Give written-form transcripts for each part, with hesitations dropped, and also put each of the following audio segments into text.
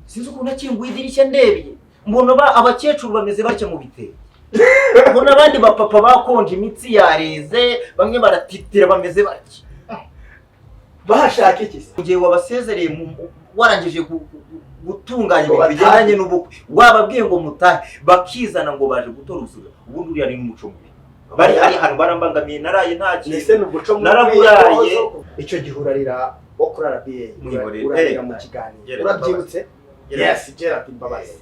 sinzi ukuntu akinguye idirishya ndebye mbona abakecuru bameze batya mu bitero mbona abandi bapapa bakonje imitsi yareze bamwe baratitira bameze batya bashaka iki se ngiye wabasezereye warangije gutunganya ibintu bijyanye n'ubukwe wababwiye ngo mutahe bakizana ngo baje gutora usura ubundi uriya ni n'umuco mubi bari ari hano barambangamiye naraye nta kintu naraburaye icyo gihurarira wo kurara biye urarira mu kiganiro urabyibutse yes Gerard Mbabazi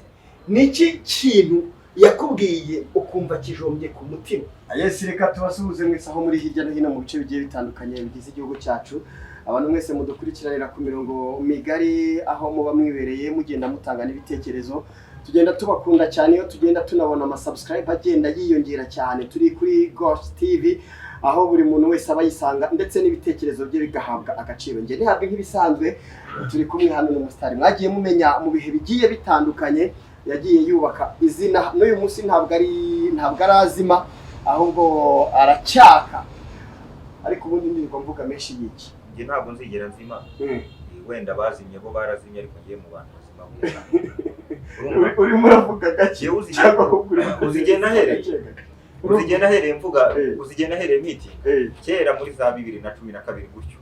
niki kintu yakubwiye ukumva kijombye ku mutima yes reka tubasuhuze mwese aho muri hirya no hino mu bice bigiye bitandukanye bigize igihugu cyacu abantu mwese mudukurikiranira ku mirongo migari aho muba mwibereye mugenda mutanga n'ibitekerezo tugenda tubakunda cyane iyo tugenda tunabona ama subscribe agenda yiyongera cyane turi kuri KOSE TV aho buri muntu wese aba yisanga ndetse n'ibitekerezo bye bigahabwa agaciro nge ntihabwe nk'ibisanzwe turi kumwe hano n'umusitari mwagiye mumenya mu bihe bigiye bitandukanye yagiye yubaka izina n'uyu munsi ntabwo arazima ahubwo aracyaka ariko ubundi ndirimbo mvuga menshi yiki nge ntabwo nzigera nzima wenda bazimye bo barazimye ariko ngiye mu bantu bazima urimo uravuga gake uzigenda hereye mvuga uzigenda hereye miti kera muri za 2012 gutyo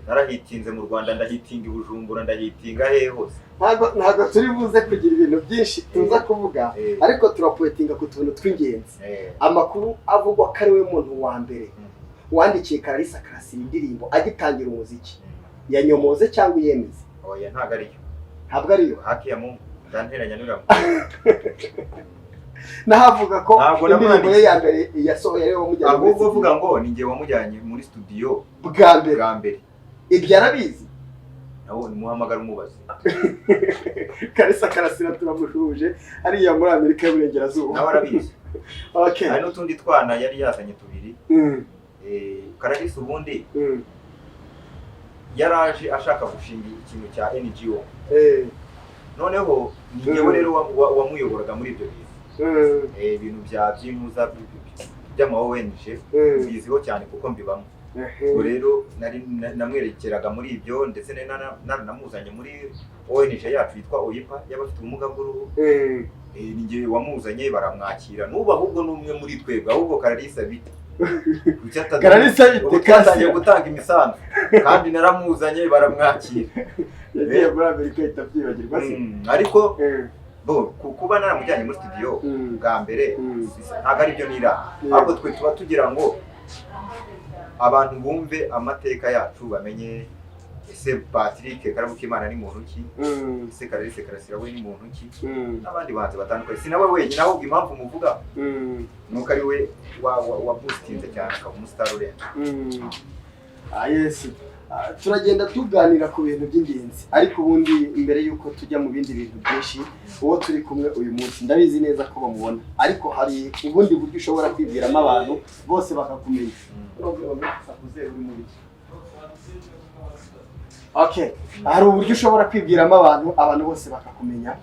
narahitinze mu Rwanda ndahitinga Bujumbura ndahitinga hehe hose ntabwo turi buze kugira ibintu byinshi tuza kuvuga ariko turapoetinga ku tuntu tw'ingenzi amakuru avugwa ko ari we muntu wa mbere wandikiye Karisa Karasira indirimbo agitangira umuziki yanyomoze cyangwa yemeze oya ntabwo ariyo haki ya Mungu ndanteranya n'uramo nahavuga ko indirimbo ye ya mbere yasohoye rero mujyanye ahubwo uvuga ngo ni ngiye wamujyanye muri studio bwa mbere ibyo arabizi nawo ni muhamagara umubazi Karisa Karasira turamushuje hariya muri Amerika y'Uburengerazuba nawe arabizi okay hari n'utundi twana yari yazanye tubiri Karagisa ubundi yaraje ashaka gushinga ikintu cya NGO noneho ni ngewe rero wamuyoboraga muri ibyo ibintu by'impuza by'ama ONG biziho cyane kuko mbibamo rero namwerekeraga muri ibyo ndetse namuzanye muri ONG yacu yitwa Oyipa y'abafite ubumuga bw'uruhu ni ngewe wamuzanye baramwakira n'ubu ahubwo n'umwe muri twebwe ahubwo Karisa bite Karisa bite kandi gutanga imisanzu kandi naramuzanye baramwakira yagiye muri Amerika itabyibagirwa ariko kuba naramujyanye muri studio bwa mbere ntabwo ari byo nira ahubwo twe tuba tugira ngo abantu bumve amateka yacu bamenye ese Patrick Karabokimana ni muntu ki ese Karisa Karasira we ni muntu ki n'abandi bahanzi batandukanye sinawe wenyine ahubwo impamvu muvuga nuko ari we wa boostinze cyane akaba umustar urenze yes turagenda tuganira ku bintu by'ingenzi ariko ubundi imbere yuko tujya mu bindi bintu byinshi uwo turi kumwe uyu munsi ndabizi neza ko bamubona ariko hari ubundi buryo ushobora kwibwiramo abantu bose bakakumenya okay hari uburyo ushobora kwibwiramo abantu bose bakakumenya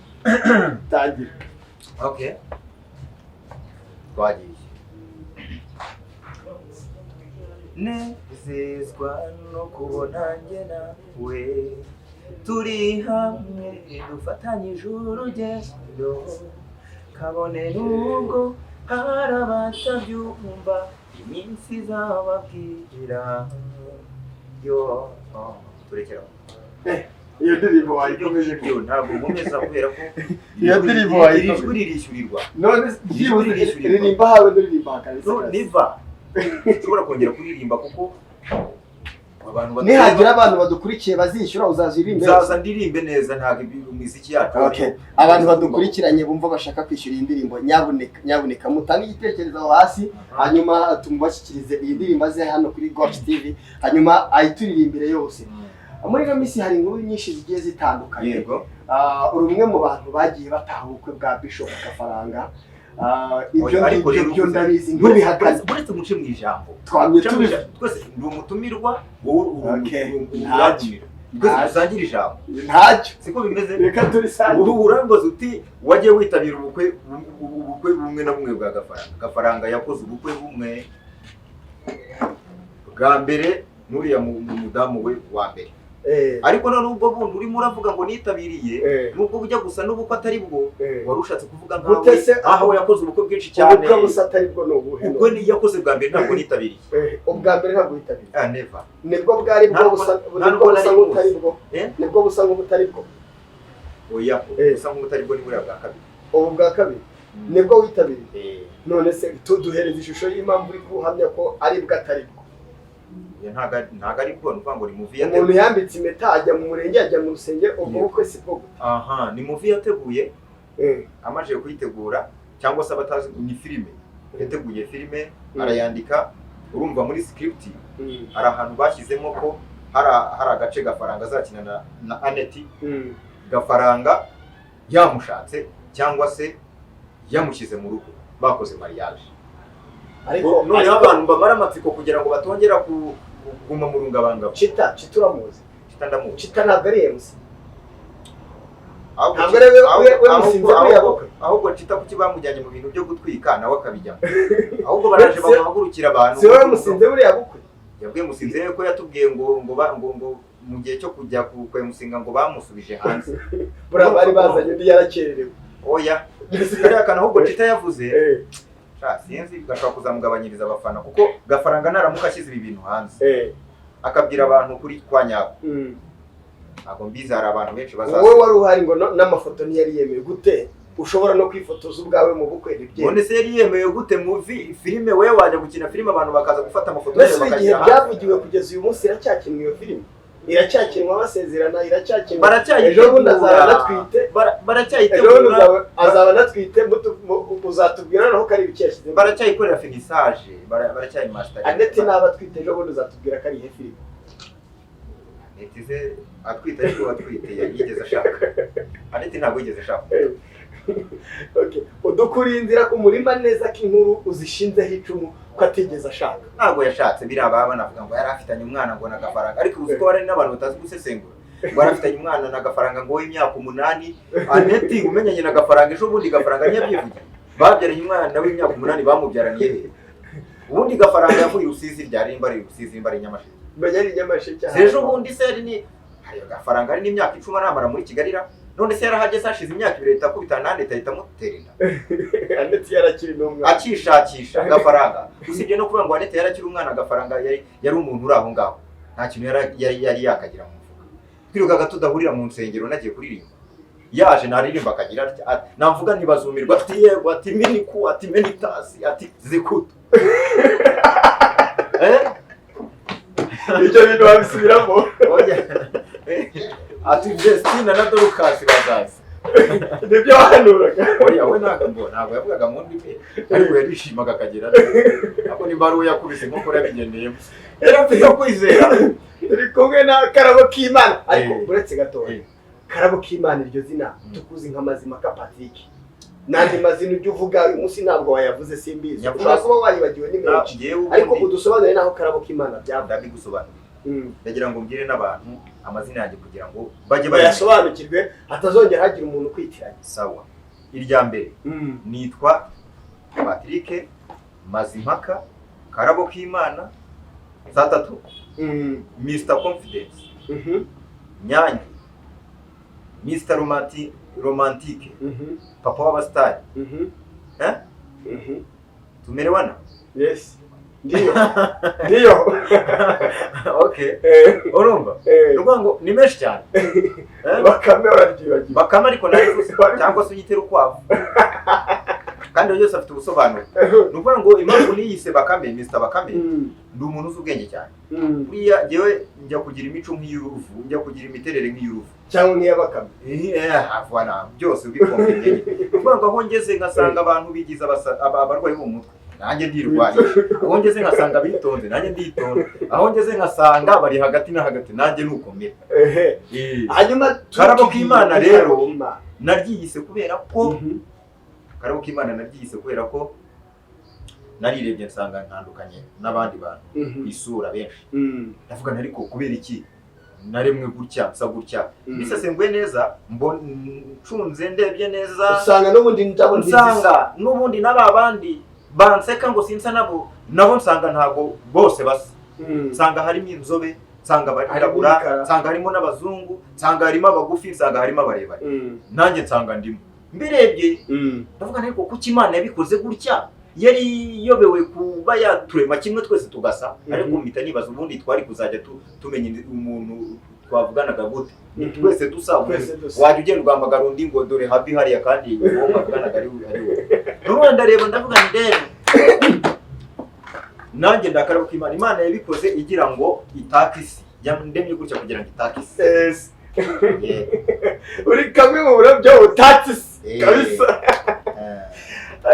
tangira okay twagiye nezezwa no kubona njye nawe turi hamwe dufatanyije urugendo kabone nubwo hari abatabyumva iminsi izababwira yo turekera iyo ndirimbo wayikomeje ko ntabwo nkomeza kubera ko iyo ndirimbo wayikomeje ririshyurirwa none ririmba hawe ndirimba Karisa niva ushobora kongera kuririmba kuko abantu nihagira abantu badukurikiye bazishyura uzaza ndirimbe neza ntabwo imiziki yacu abantu badukurikiranye bumva bashaka kwishyura iyi ndirimbo nyabuneka mutange igitekerezo aho hasi hanyuma tumubashyikirize iyi ndirimbo aze hano kuri KOSE TV hanyuma ayituririmbire yose muri ino minsi hari inkuru nyinshi zigiye zitandukanye uri umwe mu bantu bagiye bataha ubukwe bwa Bishop Gafaranga ibyo ndabizi ntubihakane uretse muce mu ijambo twese ndi umutumirwa wowe ntacyo usangira ijambo ntacyo siko bimeze reka turisange urambaza uti wagiye witabira ubukwe bumwe na bumwe bwa Gafaranga yakoze ubukwe bumwe bwa mbere nuriya mudamu we wa mbere ariko none ubwo bundi urimo uravuga ngo nitabiriye nubwo bujya gusa n'ubukwe atari bwo warushatse kuvuga nkawe aho yakoze ubukwe bwinshi cyane ubukwe gusa atari bwo n'ubuhe ubwo ni yakoze bwa mbere ntabwo nitabiriye ubwa mbere ntabwo yitabiriye never nibwo bwari bwo busa nk'ubutari bwo nibwo busa nk'ubutari bwo oya busa nk'ubutari bwo ni buriya bwa kabiri ubu bwa kabiri nibwo witabiriye none se duhereza ishusho y'impamvu uri guhamya ko ari bwo atari bwo ntago ari bwo nuvuga ngo ni movie yateguye umuntu yambitse impeta ajya mu murenge ajya mu rusengero ubwo bukwe si bwo aha ni movie yateguye amaje kuyitegura cyangwa se abatazi ni filime yateguye filime arayandika urumva muri script hari ahantu bashyizemo ko hari agace Gafaranga azakina na Annet Gafaranga yamushatse cyangwa se yamushyize mu rugo bakoze mariage ariko noneho abantu bamara amatsiko kugira ngo batongera kuguma mu rungabanga Chita uramuzi ndamuzi Chita ntabwo ari MC ntabwo ari we musinze ahubwo Chita kuki bamujyanye mu bintu byo gutwika nawe akabijyamo ahubwo baraje bahagurukira abantu si we musinze buriya bukwe yabwiye musinze ko yatubwiye ngo mu gihe cyo kujya kwemusinga ngo bamusubije hanze buriya bari bazanye undi yarakererewe oya kariya kana ahubwo Chita yavuze sinzi gashobora kuzamugabanyiriza abafana kuko Gafaranga naramuka ashyize ibi bintu hanze akabwira abantu kuri kwa nyako ntabwo mbizi hari abantu benshi bazaza wowe wari uhari ngo n'amafoto ntiyari yemewe gute ushobora no kwifotoza ubwawe mu bukwe ntibyemewe none se yari yemewe gute movie filime wewe wajya gukina filime abantu bakaza gufata amafoto mbese igihe byavugiwe kugeza uyu munsi iracyakinwa iyo filime iracyakinwa basezerana iracyakinwa ejo bundi azaba anatwite baracyayitegura azaba anatwite uzatubwira naho ko ari ibikeshize baracyayikorera finissage baracyayimaster Annet naba atwite ejo bundi uzatubwira ko ari ihe filime Annet atwite ariko atwite yigeze ashaka Annet ntabwo yigeze ashaka okay udukuri inzira ku murima neza k'inkuru uzishinzeho icumu ko atigeze ashaka ntabwo yashatse biraba banavuga ngo yari afitanye umwana ngo na Gafaranga ariko uzi ko bari n'abantu batazi gusesengura ngo yari afitanye umwana na Gafaranga ngo w'imyaka 8 Annet umenyanye na Gafaranga ejo bundi Gafaranga ntiyabyivugira babyaranye umwana w'imyaka 8 bamubyaraniye he ubundi Gafaranga yavuye Rusizi ryari imbari Rusizi imbari Nyamasheke banyari Nyamasheke ejo bundi se ni hayo Gafaranga ari n'imyaka 10 aramara muri Kigali none se yarahageze hashize imyaka 2 leta kubita Annet ahita mutera inda Annet yarakiri n'umwana akishakisha Gafaranga usibye no kuvuga ngo Annet yarakiri umwana Gafaranga yari umuntu uri aho ngaho nta kintu yari yakagira mu mufuka twirukaga tudahurira mu nsengero nagiye kuririmba yaje naririmba akagira navuga ntibazumirwa ati yego ati miniku ati menitasi ati zikutu ibyo bintu babisubiramo ati Destina na Dorcas bazaza nibyo wahanuraga oya we ntabwo yavugaga mu ndimi ariko yarishimaga akagira ako ni baruwa yakubise nko kora bigendeyemo yarafite kwizera uri kumwe na Karabokimana ariko uretse gatoya Karabokimana iryo zina tukuzi nk'amazima ka Patrick nandi mazina ujye uvuga uyu munsi ntabwo wayavuze simbizi ushobora kuba wayibagiwe n'imenshi ariko udusobanure naho Karabokimana byaba bigusobanura ndagira ngo mbwire n'abantu amazina yanjye kugira ngo bajye bayasobanukirwe atazongera hagira umuntu kwitiranya sawa irya mbere nitwa Patrick Mazimpaka Karabokimana zatatu Mr Confidence Nyange Mr Romantique papa w'abastari tumerewana yes ndiyo okay urumva ngo ni menshi cyane bakame ariko narivuze cyangwa se uyitera ukwavu kandi yose afite ubusobanuro nuvuga ngo impamvu niyise Bakame Mr Bakame ndi umuntu uzi ubwenge cyane buriya jewe njya kugira imico nk'iyuruvu njya kugira imiterere nk'iyuruvu cyangwa nk'iyabakame havana byose ubikomeye nuvuga ngo aho ngeze ngasanga abantu bigize abarwayi bo mu mutwe nanjye ndirwanisha aho ngeze nkasanga bitonze nanjye nditonda aho ngeze nkasanga bari hagati na hagati nanjye nukomera hanyuma Karabokimana rero naryiyise kubera ko Karabokimana naryiyise kubera ko narirebye nsanga ntandukanye n'abandi bantu isura benshi ndavuga ariko kubera iki naremwe gutya nsa gutya bisesenguye neza ncunze ndebye neza usanga n'ubundi ndabona nsanga n'ubundi n'ababandi banseka ngo sinsa nabo nsanga ntago bose basa nsanga harimo inzobe nsanga barirabura nsanga harimo n'abazungu nsanga harimo abagufi nsanga harimo abarebare nanjye nsanga ndimo mbirebye ndavuga ariko kuki Imana yabikoze gutya yari yobewe kuba yaturema kimwe twese tugasa ariko mpita nibaza ubundi twari kuzajya tumenya umuntu twavuganaga gute twese dusa wajya ugenda ugamagara undi ngo dore habi hariya kandi uwo mwavuganaga ari we ndareba ndavuga nti rero nanjye Karabokimana Imana yabikoze igira ngo itake isi ndemye gutya kugira ngo itake isi uri kamwe mu burabyo utatse isi kabisa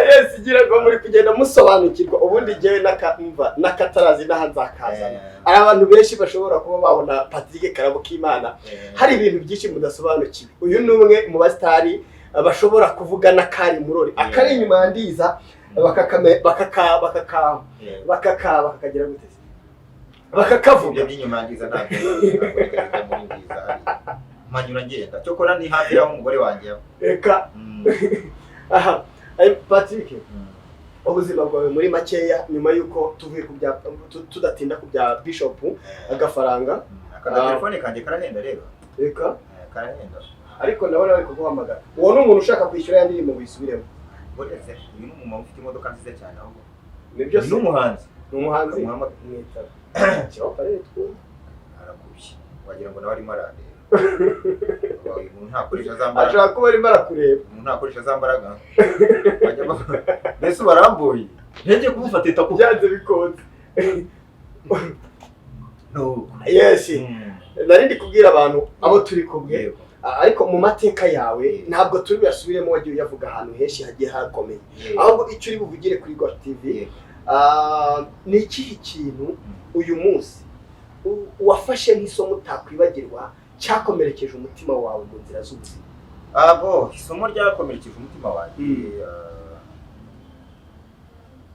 yes igira ngo muri kugenda musobanukirwa ubundi jewe nakatarazi nahanzakazana ari abantu benshi bashobora kuba babona Patrick Karabokimana hari ibintu byinshi mudasobanukiwe uyu numwe mu bastari bashobora kuvuga na kari murori akari inyuma yandiza bakakagira gutese bakakavuga by'inyuma yandiza ntabwo muri nziza manyura ngenda cyo kora ni hafi yaho umugore wanjye reka aha Patrick ubuzima bwawe muri makeya nyuma yuko tuvuye ku bya tudatinda ku bya Bishop Gafaranga telefone kanje karahenda rero reka karahenda ariko ndabona bari kuguhamagara uwo ni umuntu ushaka kwishyura yandi mu wisubiremo bodese uyu ni umuntu ufite imodoka nziza cyane aho nibyo ni umuhanzi mwita cyo pare two arakubye wagira ngo nawe arimo arande umuntu ntakoresha zambara ashaka kuba arimo arakureba umuntu ntakoresha zambaraga mbese barambuye ntege kumufata ita kubyanze bikonze no yes narindi kubwira abantu abo turi kumwe ariko mu mateka yawe ntabwo turi byasubiremo wagiye uyavuga ahantu henshi hagiye hakomeye ahubwo icyo uri buvugire kuri Go TV ni ikihe kintu uyu munsi wafashe nk'isomo utakwibagirwa cyakomerekeje umutima wawe mu nzira z'ubuzima isomo ryakomerekeje umutima wanjye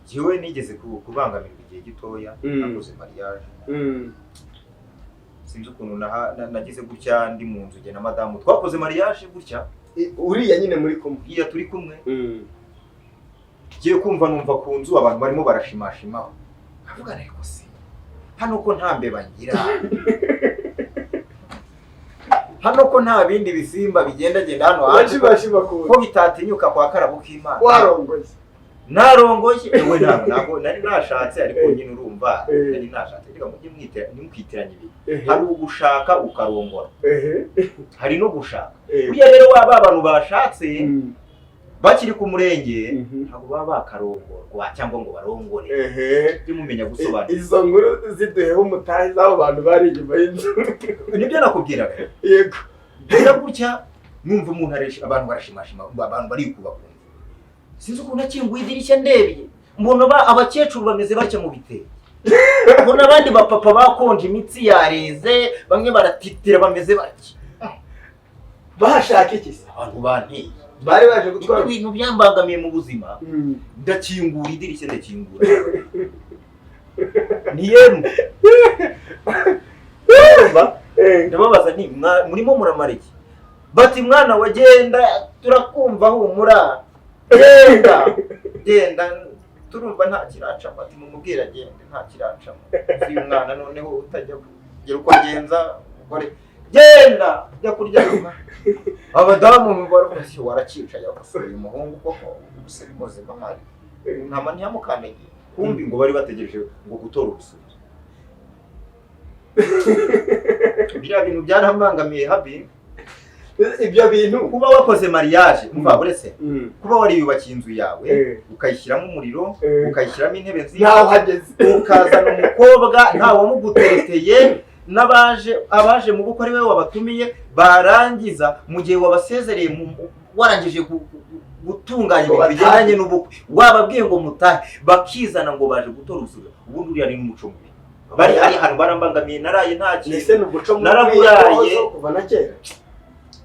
jewe nigeze kubangamirwa igihe gitoya nakoze mariage sinzi ukuntu nagize gutya ndi mu nzu je na madamu twakoze mariage gutya uriya nyine muri kumwe iya turi kumwe giye kumva numva ku nzu abantu barimo barashimashimaho avuga ariko se hano ko nta mbeba ngira hano ko nta bindi bisimba bigenda hano hanze ko bitatinyuka kwa Karabokimana warongoye narongoye ewe ntabwo nari nashatse ariko nyine urumva nari nashatse reka mujye mwitiranye ibi hari ugushaka ukarongora hari no gushaka buriya rero waba abantu bashatse bakiri ku murenge ntabwo baba bakarongorwa cyangwa ngo barongore byumumenya gusobanura izo nkuru ziduheho umutahi z'abo bantu bari inyuma y'inzu nibyo nakubwiraga yego rero gutya numva umuntu abantu barashimashima abantu bari kubakunda sinzi ukuntu akinguye idirishya ndebye mbona abakecuru bameze batya mu biteye mbona abandi bapapa bakonje imitsi yareze bamwe baratitira bameze batya bahashaka iki se abantu banteye bari baje gutwara ibintu byambangamiye mu buzima ndakingura idirishya ndakingura ni yemwe ndababaza nti murimo muramara iki bati mwana wagenda turakumva humura genda turumva nta kiracamo ati mumubwira agende nta kiracamo uyu mwana noneho utajya kugira uko agenza ukore genda jya kuryama abadamu barafashe waracicaye bakasura uyu muhungu koko ubuseri moze bahari ntama ntiyamukamenye kumbi ngo bari bategereje ngo gutora ubusubizo biriya bintu byarambangamiye habi ibyo bintu kuba wakoze mariage umva burese kuba wari yubakiye inzu yawe ukayishyiramo umuriro ukayishyiramo intebe nziza ntaho hageze ukazana umukobwa ntawe wamugutereteye abaje mu bukwe ari wewe wabatumiye barangiza mu gihe wabasezereye warangije gutunganya ibintu bijyanye n'ubukwe wababwiye ngo mutahe bakizana ngo baje gutora urusuga ubundi uriya ni n'umuco mubi bari ari hano barambangamiye naraye nta kintu naraburaye kuva na kera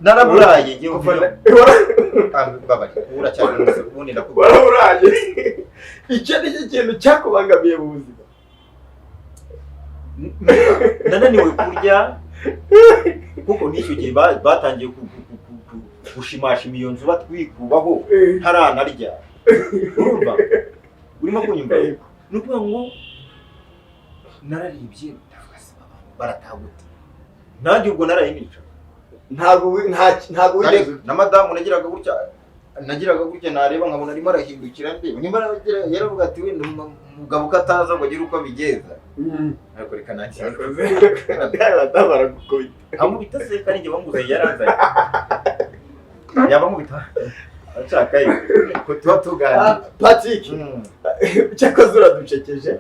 naraburaye ngiye babari uracyari ubundi ndakubwira waraburaye icyo ni ikintu cyakubangamiye mu buzima nananiwe kurya kuko n'icyo gihe batangiye gushimashima iyo nzu batwikubaho ntaranarya urumva urimo kunyumva ni ukuvuga ngo nararibye ndavuga se abantu barataguta nanjye ubwo narayinica ntago wigeze na madamu nagiraga gutya nareba nkabona arimo arahindukira ndeba nimba yaravuga ati wenda umugabo kataza ngo agire uko bigeza ariko reka nakira baragukubita amubita se kandi njye bamuze yaranzaye yabamubita acakaye ko tuba tugana Patrick cyakoze uraducekeje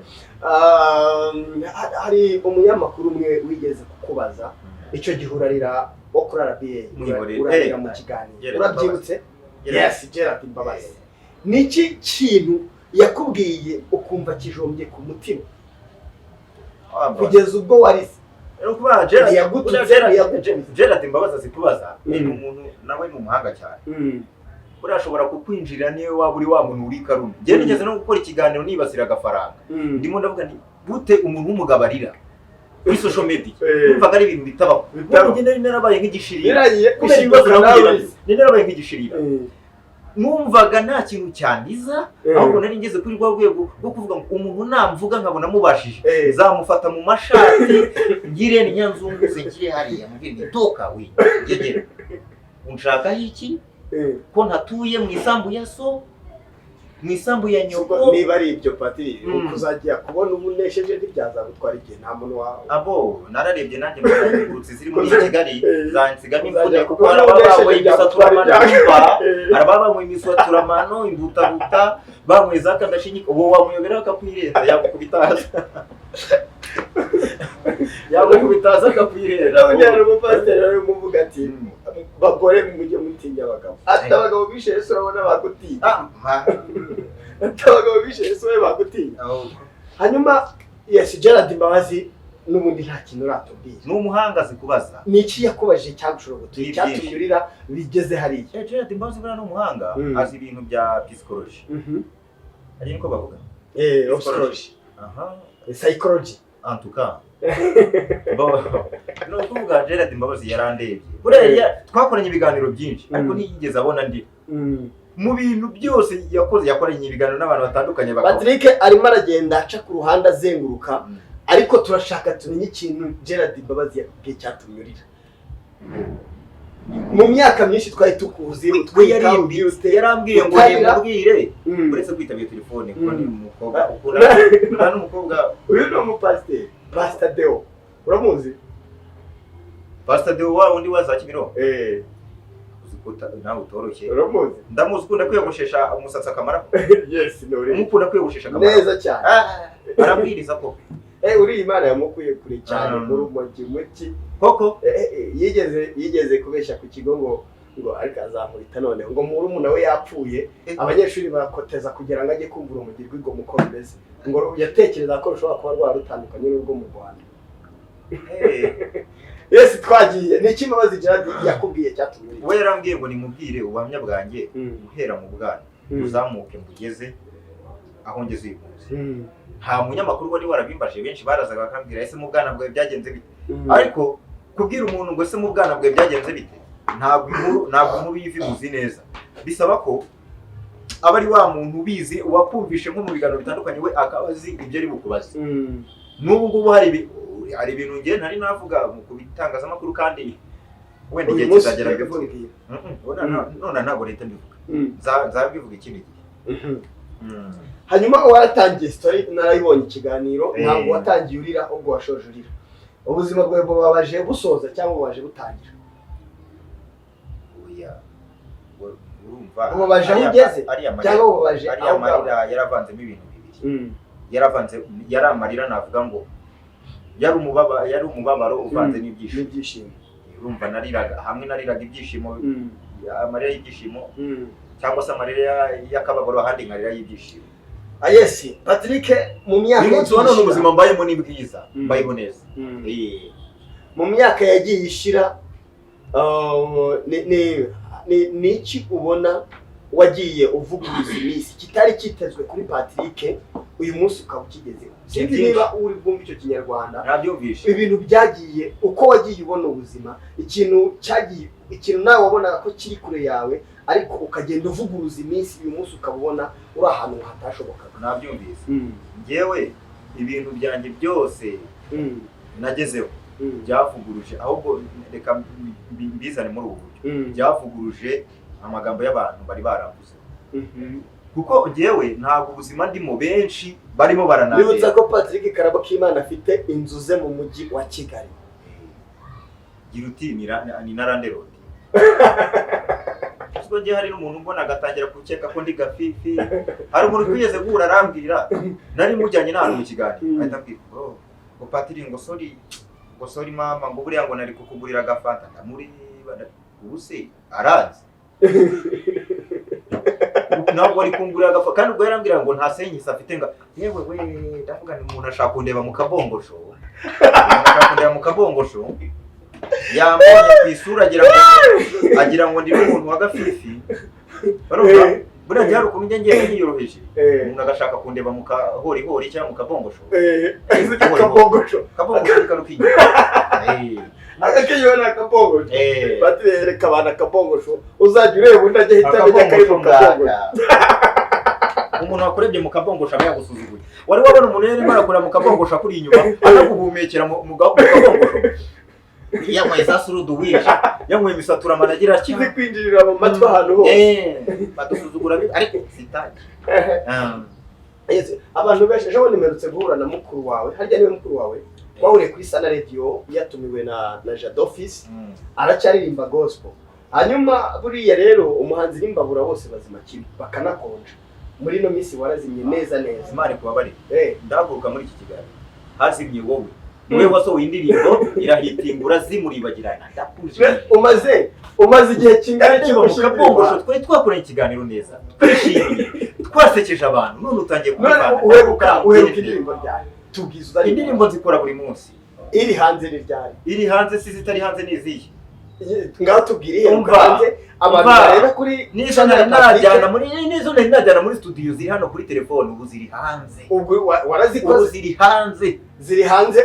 hari umunyamakuru umwe wigeze kukubaza icyo gihurarira wo kuri RBA urarira mu kiganiro urabyibutse yes Gerard Mbabazi niki kintu yakubwiye ukumva kijombye ku mutima kugeza ubwo warise kuba Gerard Mbabazi azikubaza ni umuntu nawe ni umuhanga cyane urashobora kukwinjira niwe waba uri wa muntu uri karume ngiye nigeze no gukora ikiganiro nibasira Gafaranga ndimo ndavuga nti gute umuntu w'umugabarira kuri social media umva ari ibintu bitabaho ngende narabaye nk'igishirira narabaye nk'igishirira numvaga nta kintu cyandiza ahubwo nari ngeze kuri rwa rwego rwo kuvuga ngo umuntu namvuga nkabona mubashije zamufata mu mashati ngire ni nyanzungu ngire hariya mbwira toka we yegera unshaka iki ko ntatuye mu isambu ya so mu isambu ya nyoko niba ari ibyo Patrick ukuzajya kubona ubunesheje ntibyazagutwara igihe nta muntu wawe abo nararebye nanjye murutse ziri muri Kigali zansiga n'imfude kuko arababawe imisaturamano arababawe imisaturamano imbutabuta bamwe zakadashinyika uwo wamuyobera akakwirenda yakubitaza yakubitaza akakwirenda abanyana umupasiteri ari umuvuga ati bagore mujye mutinya abagabo ati abagabo bishe Yesu urabona bagutinya abagabo bishe Yesu bagutinya hanyuma yes Gerard Mbabazi n'ubundi nta kintu uratubwira n'umuhanga zikubaza niki yakubajije cyagushobora gutuye cyatunyurira bigeze hariya Gerard Mbabazi bura n'umuhanga azi ibintu bya psychology ari niko bavuga psychology psychology en tout cas no kuvuga Gerard Mbabazi yarandebye burya twakoranye ibiganiro byinshi ariko ntiyigeze abona ndi mu bintu byose yakoranye ibiganiro n'abantu batandukanye Patrick arimo aragenda aca ku ruhande azenguruka ariko turashaka tumenye ikintu Gerard Mbabazi yakubwiye cyatunyurira mu myaka myinshi twari tukuzi yarambwiye ngo nimubwire uretse kwitabira telefone kuko ni umukobwa ukunda n'umukobwa uyu ni umupasiteri Pastor Deo uramuzi Pastor Deo wa undi waza Kimiro uzikuta nawe utoroshye uramuzi ndamuzi ukunda kwiyogoshesha umusatsi akamara yes nore umukunda kwiyogoshesha akamara neza cyane arabwiriza ko uri Imana yamukuye kure cyane muri umugi muki koko yigeze kubeshya ku kigo ngo ariko azamurita none ngo muri umuntu we yapfuye abanyeshuri bakoteza kugira ngo ajye kumvura umugirwi ngo muko bimeze ngo yatekereza ko rushobora kuba rwarutandukanye n'urwo mu Rwanda yes twagiye ni Mbabazi Gerard yakubwiye cyatumye we yarambwiye ngo nimubwire ubuhamya bwanjye guhera mu bwana uzamuke mbugeze aho ngeze uyu munsi nta munyamakuru wari warabimbaje benshi barazaga bakambwira ese mu bwana bwawe byagenze bite ariko kubwira umuntu ngo ese mu bwana bwawe byagenze bite ntabwo inkuru yivi muzi neza bisaba ko aba ari wa muntu ubizi wakumvishe nko mu biganiro bitandukanye we akabazi ibyo ari bukubaze n'ubu ngubu hari ibintu ngiye ntari navuga mu kubitangazamakuru kandi wenda igihe kizagera bivuga none ntabwo leta mbivuga nzabivuga ikindi gihe hanyuma waratangiye story narayibonye ikiganiro ntabwo watangiye urira ubwo washoje urira ubuzima bwawe bubabaje busoza cyangwa bubabaje butangira urumva bubabaje aho ugeze cyangwa bubabaje aho amarira yaravanzemo ibintu bibiri yari amarira navuga ngo yari umubabaro uvanze n'ibyishimo urumva nariraga hamwe nariraga ibyishimo amarira y'ibyishimo cyangwa se amarira y'akababaro ahandi nkarira y'ibyishimo yes Patrick mu myaka none ubuzima mbayemo ni bwiza mbayeho neza mu myaka yagiye ishira ni iki ubona wagiye uvuguruza iminsi kitari kitezwe kuri Patrick uyu munsi ukaba ukigezeho sinzi niba uri bwumva icyo kinyarwanda nabyumvishe ibintu byagiye uko wagiye ubona ubuzima ikintu nawe wabonaga ko kiri kure yawe ariko ukagenda uvuguruza iminsi uyu munsi ukabona uri ahantu hatashobokaga nabyumvise ngewe ibintu byanjye byose nagezeho byavuguruje ahubwo reka mbizane muri ubu buryo byavuguruje amagambo y'abantu bari baravuze kuko ngewe ntabwo ubuzima ndimo benshi barimo barananira. Nibutsa ko Patrick Karabokimana afite inzu ze mu mujyi wa Kigali. Gira uti ni narande road. Ubwo ngiye hari n'umuntu mbona agatangira gukeka ko ndi gafifi. Hari umuntu twigeze guhura arambwira nari mujyanye n'ahantu mu kiganiro. Ahita ambwira ngo Patrick ngo sorry mama ngo buriya ngo nari kukugurira agafanta ndamuri ubuse arazi. Ntabwo ari kungurira agafa kandi ubwo yarambwira ngo nta senyisa afite nga yewe we ndavuga ni umuntu ashaka kundeba mu kabongosho. Ashaka kundeba mu kabongosho. Yambonye ku isura agira ngo ndi umuntu wa gafifi. Barumva buriya byari ukuntu ngiye yiyoroheje. Umuntu agashaka kundeba mu kahori cyangwa mu kabongosho. Kabongosho karukiye. Akakiyo na kabongosho. Batereka abana kabongosho uzajya ureba undi ajya hita amenya kari mu kabongosho. Umuntu wakurebye mu kabongosho aba yagusuzuguye. Wari wabona umuntu yari marakura mu kabongosho akuri inyuma anaguhumekera mu kabongosho. Yamwe zasurudu wisha yamwe misatura managira kizi kwinjirira mu matwi ahantu hose badusuzugura ariko sitaje abantu benshi ejo nimerutse guhura na mukuru wawe harya niwe mukuru wawe wahuriye kuri Sana Radio yatumiwe na Jado Office aracyaririmba gospel hanyuma buriya rero umuhanzi n'imbabura bose bazima kibi bakanakonja muri no minsi warazimye neza Imana kubabari ndavuka muri iki kiganiro hazimye wowe Mwe wasohoye indirimbo irahitingura zimuribagirana ndakuje umaze igihe kingana cyo mu kabongosho twari twakoranye ikiganiro neza twishimiye twasekeje abantu none utangiye kumva uheruka indirimbo ryari tugize indirimbo zikora buri munsi iri hanze ryari iri hanze si zitari hanze nizihe ngaho tubwiriye hanze abantu bareba kuri nizo najyana muri studio ziri hano kuri telefone ubu ziri hanze ubwo warazikoze ziri hanze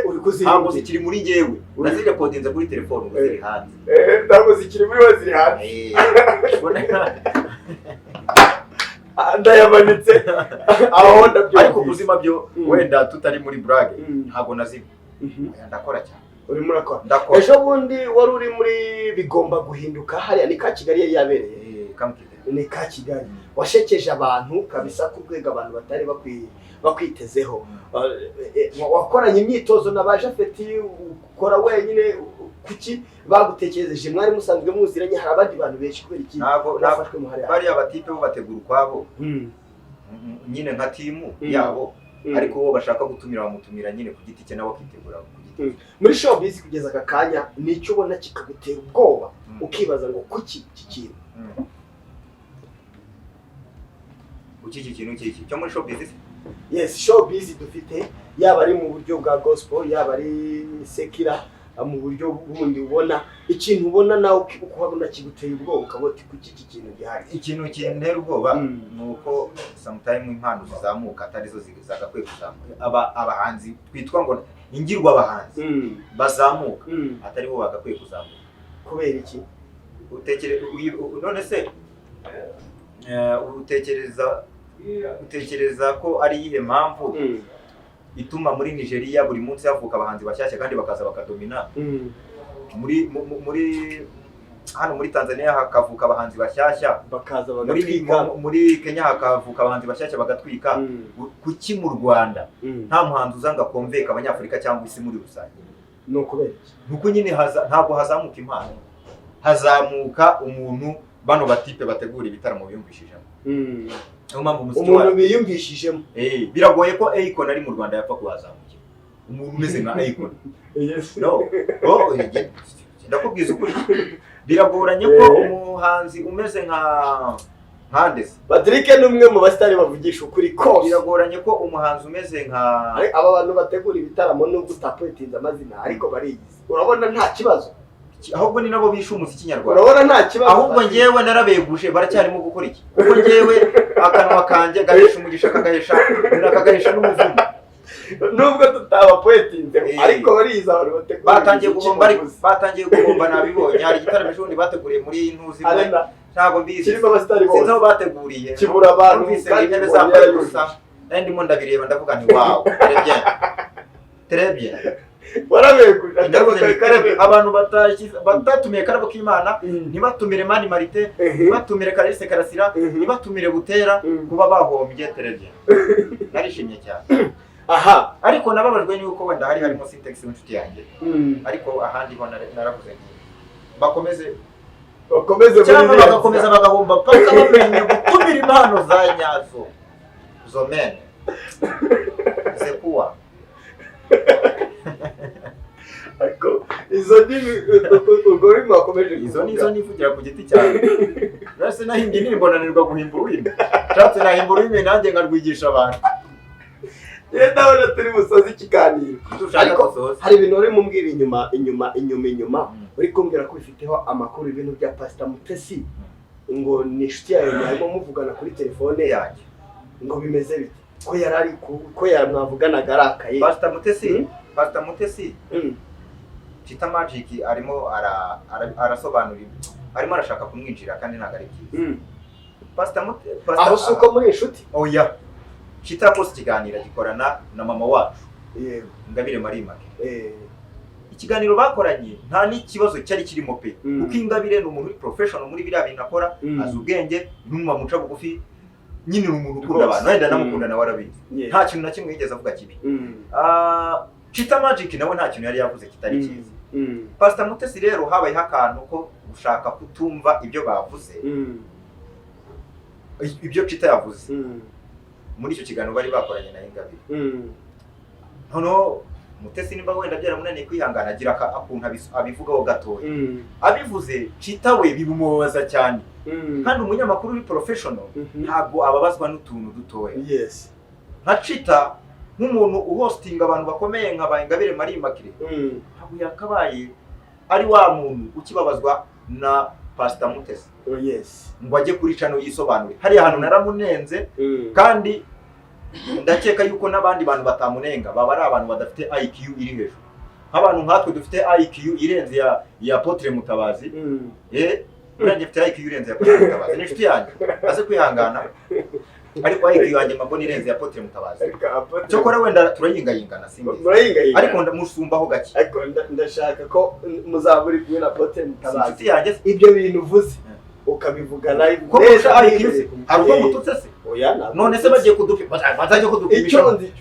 uri kuzirimba ntabwo zikiri muri ngewe urazije kodinza kuri telefone ubu ziri hanze ntabwo zikiri muri we ziri hanze ndayamanitse aho ndabyo ariko ubuzima byo wenda tutari muri brage ntabwo nazimwe ndakora cyane urimo urakora ejo bundi wari uri muri bigomba guhinduka hariya ni ka Kigali yari yabereye ni ka Kigali washekeje abantu kabisa ku rwego abantu batari bakwitezeho wakoranye imyitozo nabaje afeti ukora wenyine kuki bagutekereje mwari musanzwe muziranye hari abandi bantu benshi kubera iki nafashwe mu hariya bari abatipe bo bategura ukwabo nyine nka timu yabo ariko bo bashaka gutumira bamutumira nyine ku giti cye nawe akitegura muri showbiz kugeza aka kanya nicyo ubona kikagutera ubwoba ukibaza ngo kuki iki kintu iki kintu cyo muri showbiz yes showbiz dufite yaba ari mu buryo bwa gospel yaba ari sekira mu buryo bundi ubona ikintu ubona nawe ukubona kiguteye ubwoba ukaboti kuki iki kintu gihari ikintu kintera ubwoba nuko sometimes impano zizamuka atari zo zagakwiye kuzamuka abahanzi twitwa ngo ingirwa abahanzi bazamuka atari bo bagakwiye kuzamuka kubera iki none se utekereza ko ari iyihe mpamvu ituma muri Nigeria buri munsi havuka abahanzi bashyashya kandi bakaza bakadomina muri hano muri Tanzania hakavuka abahanzi bashyashya bakaza bagatwika muri Kenya hakavuka abahanzi bashyashya bagatwika kuki mu Rwanda nta muhanzi uzanga konveka abanyafrika cyangwa isi muri rusange no kubera iki nuko nyine ntabwo hazamuka impano hazamuka umuntu bano batipe bategura ibitaramo biyumvishijemo umuntu biyumvishijemo biragoye ko Akon ari mu Rwanda yapfa kuhazamukira umuntu umeze nka Akon no ndakubwiza ukuri biragoranye ko umuhanzi umeze nka Handese Patrick ni umwe mu basitari bavugisha ukuri kose biragoranye ko umuhanzi umeze nka aba bantu bategura ibitaramo nubwo utapoetinza amazina ariko barigize urabona nta kibazo ahubwo ni nabo bisha umuziki nyarwanda urabona nta kibazo ahubwo ngewe narabeguje baracyarimo gukora iki ubwo ngewe akanwa kanje gahisha umugisha kagahisha n'umuvumo nubwo tutabapoetinze ariko bariza abantu batangiye guhomba nabibonye hari igitaramo ejobundi bateguriye muri Ntuzi ntabwo mbizi kirimo abasitari bose sinzi aho bateguriye kibura abantu kandi intebe zambaye gusa ndimo ndabireba ndavuga nti wow très bien warabeguje abantu batatumiye Karabokimana ntibatumire Mani Marite ntibatumire Kalise Karasira ntibatumire Butera kuba bahombye televiziyo narishimye cyane aha ariko nababajwe n'uko wenda harimo syntax w'inshuti yanjye ariko ahandi ho naravuze bakomeze cyangwa bagakomeza bagahomba paka bamenye gutumira impano za nyazo zo men zekuwa ariko izo ni ugori mwakomeje izo nivugira ku giti cyane rase nahimbye nimbonanirwa guhimbura ururimi cyatse nahimbura ururimi nanjye ngarwigisha abantu ndabona turi musozi ikiganiro ariko hari ibintu uri mumbwira inyuma uri kumbwira ko bifiteho amakuru ibintu bya Pastor Mutesi ngo ni inshuti yawe yarimo muvugana kuri telefone yanjye ngo bimeze bite ko yarari ko yamwavuganaga arakaye Pastor Mutesi Chita Magic arimo arasobanurira arimo arashaka kumwinjira kandi ntago ari byiza Pastor aho suko muri inshuti oya Chita post kiganira gikorana na mama wacu yego Ngabire Marimake ikiganiro bakoranye nta n'ikibazo cyari kirimo pe kuko Ingabire ni umuntu professional muri biriya bintu akora azi ubwenge n'umuma muca bugufi nyine umuntu ukunda abantu wenda namukunda na warabizi nta kintu na kimwe yigeze avuga kibi Chita Magic nawe nta kintu yari yavuze kitari cyiza Pastor Mutesi rero habaye hakantu ko gushaka kutumva ibyo bavuze ibyo Chita yavuze muri icyo kiganiro bari bakoranye na Ingabire noneho Mutesi nimba wenda byaramunaniye kwihangana agira akuntu abivugaho gatoya abivuze Chita we bibumubaza cyane kandi umunyamakuru uri professional ntabwo ababazwa n'utuntu dutoya nka Chita nk'umuntu uhostinga abantu bakomeye nka Ingabire Marimake ntabwo yakabaye ari wa muntu ukibabazwa na Pastor Mutesi ngo ajye kuri channel yisobanure hari ahantu naramunenze kandi ndakeka yuko n'abandi bantu batamunenga baba ari abantu badafite IQ iri hejuru nk'abantu nkatwe dufite IQ irenze ya Apotre Mutabazi urangiye mfite IQ irenze ya Apotre Mutabazi ni inshuti yanjye aze kwihangana ariko IQ yanjye mbona irenze ya Apotre Mutabazi cyokora wenda turayingayingana simbizi ariko ndamusumbaho gake ariko ndashaka ko muzaburi kumwe na Apotre Mutabazi ibyo bintu uvuze ukabivuga live neza IQ ariko mututse se none se bagiye kudupima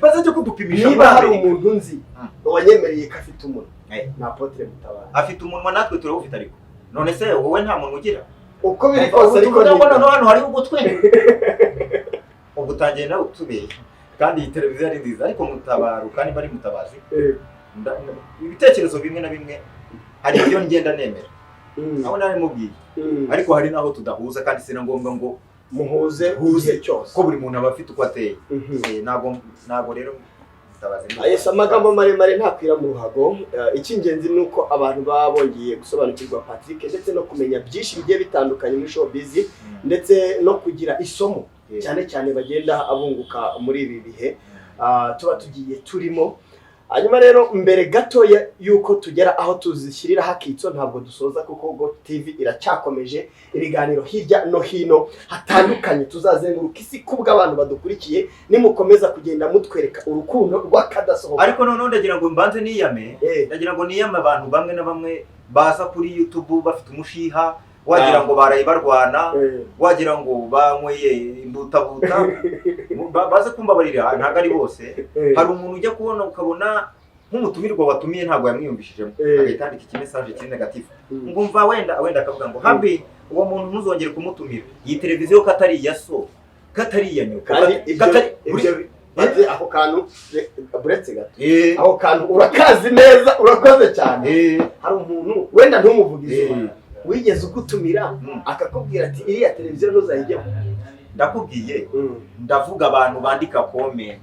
bazajye kudupimisha niba hari umuntu nzi wanyemereye ko afite umuntu na Apotre Mutabazi afite umunwa natwe turawufite ariko none se wowe nta muntu ugira uko biri kose ariko ndabona hano hari ugutwe ubutangiye nawe utubeye kandi iyi televiziyo ari nziza ariko Mutabaruka niba ari Mutabazi ibitekerezo bimwe na bimwe hari ibyo ngenda nemera aho nawe mubwiye ariko hari naho tudahuza kandi sina ngombwa ngo muhuze cyose ko buri muntu aba afite uko ateye nago rero Mutabazi ayese amagambo maremare ntakwira mu ruhago icy'ingenzi nuko abantu babongeye gusobanukirwa Patrick ndetse no kumenya byinshi bigiye bitandukanye muri showbiz ndetse no kugira isomo cyane cyane bagenda abunguka muri ibi bihe tuba tugiye turimo hanyuma rero mbere gato yuko tugera aho tuzishyirira hakitso ntabwo dusoza kuko Go TV iracyakomeje ibiganiro hirya no hino hatandukanye tuzazenguruka isi kubwa abantu badukurikiye nimukomeza kugenda mutwereka urukundo rw'akadasohoka ariko none ndagira ngo mbanze niyame ndagira ngo niyame abantu bamwe na bamwe baza kuri YouTube bafite umushiha wagira ngo baraye barwana wagira ngo banyweye imbutabuta baze kumbabarira ntago ari bose hari umuntu ujya kubona ukabona nk'umutumirwa watumiye ntago yamwiyumvishijemo agahitandika iki message kiri negative ngumva wenda akavuga ngo habi uwo muntu ntuzongere kumutumira iyi televiziyo katari iya so katari iya nyuka Maze ako kantu buretse gato ako kantu urakazi neza urakoze cyane hari umuntu wenda ntumuvugize wigeze ugutumira akakubwira ati iriya televiziyo ntuzayijyemo ndakubwiye ndavuga abantu bandika comment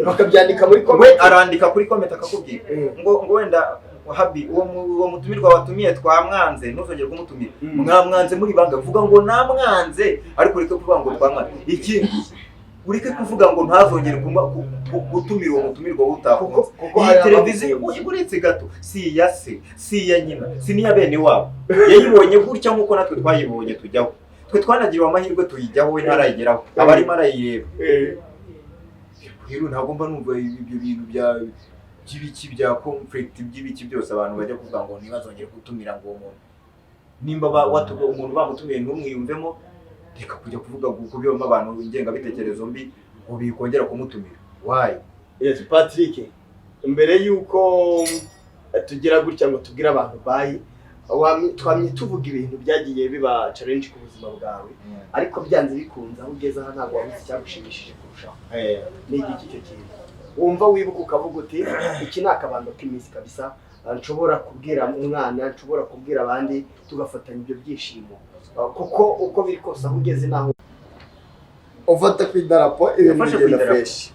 bakabyandika muri comment we arandika kuri comment akakubwira ngo wenda habi uwo mutumirwa watumiye twamwanze ntuzongere kumutumira mwamwanze muri banga vuga ngo namwanze ariko reka kuvuga ngo twamwanze iki ureke kuvuga ngo ntazongere gutumira uwo mutumirwa w'utakunze iyi televiziyo uretse gato si ya se si ya nyina si niya bene wabo yayibonye gutya nk'uko natwe twayibonye tujyaho twe twanagiriwe amahirwe tuyijyaho we ntarayigeraho abarimo arayireba rero ntabwo mba numva ibyo bintu by'ibiki bya conflict by'ibiki byose abantu bajya kuvuga ngo ntibazongere gutumira ngo umuntu nimba umuntu bamutumiye ntumwiyumvemo reka kujya kuvuga kubiyoma abantu ingenga bitekerezo mbi ngo bikongera kumutumira why yes Patrick mbere yuko tugira gutya ngo tubwire abantu bayi twamye tuvuga ibintu byagiye biba challenge ku buzima bwawe ariko byanze bikunze aho ugeze aha ntabwo wabuze cyagushimishije kurushaho ni iki cyo kintu wumva wibuka ukavuga uti iki ni akabando k'iminsi kabisa nshobora kubwira umwana nshobora kubwira abandi tugafatanya ibyo byishimo kuko uko biri kose aho ugeze naho ufata ku idarapo ibintu bigenda fresh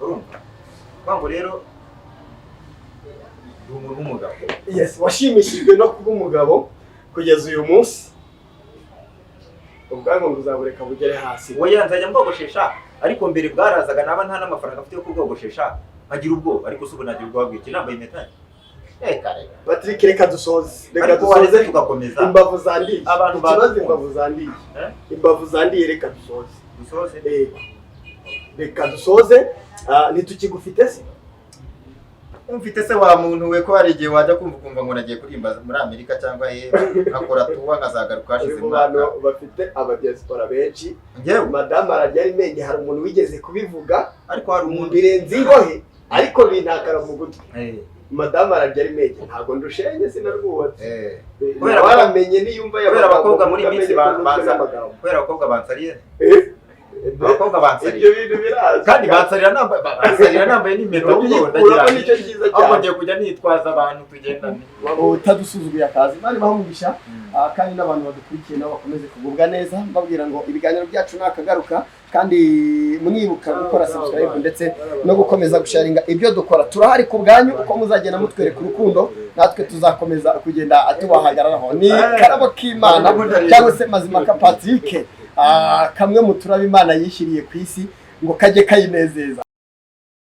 urumva rero umuntu w'umugabo yes washimishijwe no kuba umugabo kugeza uyu munsi ubwango nguzabureka bugere hasi oya nzajya mbogoshesha ariko mbere bwarazaga naba nta n'amafaranga afite yo kubwogoshesha agira ubwo ariko subu nagira ubwo wabwiki nambaye impeta kare Patrick reka dusoze tugakomeza imbavu zandiye abantu bazi imbavu zandiye reka dusoze reka dusoze ntitukigufite se umfite se wa muntu we ko hari igihe wajya kumva ngo nagiye kurimba muri Amerika cyangwa akora tuwa nkazagaruka hashize umwana bafite abadiaspora benshi madame araryari menge hari umuntu wigeze kubivuga ariko hari umuntu birenze ingohe ariko bintakara mu gutwi madame araryari menge ntago ndushenye sinarwubatse kubera baramenye niyumva kubera abakobwa muri minsi kubera abakobwa bansariye abakobwa bansariye ibyo bintu biraza kandi bansarira nambaye n'impeta ndagira nicyo cyiza cyane aho bagiye kujya nitwaza abantu tugendane utadusuzuguye akazi bari bamugisha kandi n'abantu badukurikiye nabo bakomeze kugubwa neza mbabwira ngo ibiganiro byacu nakagaruka kandi munibuka gukora subscribe ndetse no gukomeza gusharinga ibyo dukora turahari ku bwanyu uko muzagenda mutwereka urukundo natwe tuzakomeza kugenda atubahagararaho ni Karabokimana cyangwa se Mazimaka Patrick kamwe mu turaba Imana yishyiriye ku isi ngo kajye kayinezeza